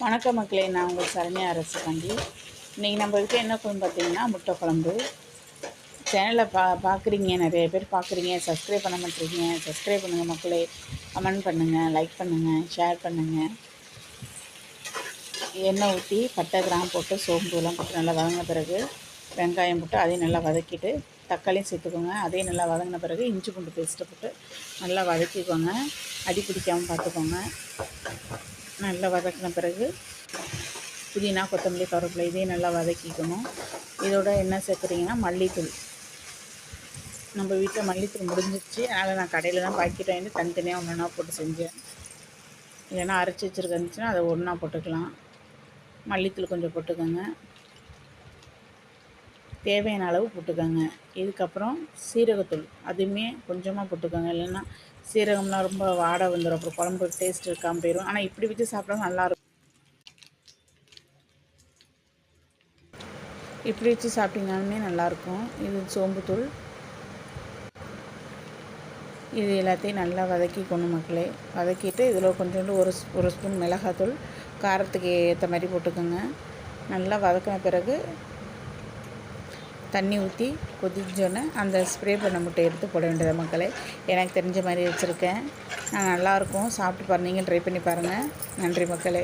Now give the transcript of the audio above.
வணக்கம் மக்களே, நான் உங்கள் சரண்யா அரசு வண்டி. இன்றைக்கி நம்ம வீட்டில் என்ன குழம்பு பார்த்தீங்கன்னா முட்டை குழம்பு. சேனலை பார்க்குறீங்க, நிறைய பேர் பார்க்குறீங்க, சப்ஸ்கிரைப் பண்ண மாட்டேறீங்க. சப்ஸ்கிரைப் பண்ணுங்கள் மக்களே, கமெண்ட் பண்ணுங்கள், லைக் பண்ணுங்கள், ஷேர் பண்ணுங்கள். எண்ணெய் ஊற்றி பட்டை கிராம் போட்டு சோம்புலாம் போட்டு நல்லா வதங்கின பிறகு வெங்காயம் போட்டு அதையும் நல்லா வதக்கிட்டு தக்காளியும் சேர்த்துக்கோங்க. அதையும் நல்லா வதங்கின பிறகு இஞ்சி பூண்டு பேஸ்ட்டை போட்டு நல்லா வதக்கிக்கோங்க. அடி பிடிக்காமல் பார்த்துக்கோங்க. நல்லா வதக்கின பிறகு புதினா, கொத்தமல்லி, கருவேப்பிலை இதையும் நல்லா வதக்கிக்கணும். இதோட என்ன சேர்க்குறீங்கன்னா மல்லித்தூள். நம்ம வீட்டில் மல்லித்தூள் முடிஞ்சிச்சு, அதனால் நான் கடையில் தான் பாக்கெட் வாங்கி தனித்தனியாக ஒன்றா போட்டு செஞ்சேன். இல்லைன்னா அரைச்சி வச்சுருந்துச்சுன்னா அதை ஒன்றா போட்டுக்கலாம். மல்லித்தூள் கொஞ்சம் போட்டுக்கோங்க, தேவையான அளவு போட்டுக்கோங்க. இதுக்கப்புறம் சீரகத்தூள் அதுவுமே கொஞ்சமாக போட்டுக்கோங்க, இல்லைன்னா சீரகம்லாம் ரொம்ப வாடை வந்துடும், அப்புறம் குழம்பு டேஸ்ட் இருக்காமல் போயிடும். ஆனால் இப்படி வச்சு சாப்பிட்டா நல்லாயிருக்கும். இப்படி வச்சு சாப்பிட்டீங்கனாலுமே நல்லாயிருக்கும். இது சோம்புத்தூள். இது எல்லாத்தையும் நல்லா வதக்கிக்கணும் மக்களே. வதக்கிட்டு இதில் கொஞ்சோண்டு ஒரு ஸ்பூன் மிளகாத்தூள் காரத்துக்கு ஏற்ற மாதிரி போட்டுக்கோங்க. நல்லா வதக்கின பிறகு தண்ணி ஊற்றி கொதிச்சோன்னே அந்த ஸ்ப்ரே பண்ண முட்டை எடுத்து போட வேண்டியது மக்களே. எனக்கு தெரிஞ்ச மாதிரி வச்சுருக்கேன். நல்லாயிருக்கும், சாப்பிட்டு பாருங்கள், நீங்கள் ட்ரை பண்ணி பாருங்கள். நன்றி மக்களே.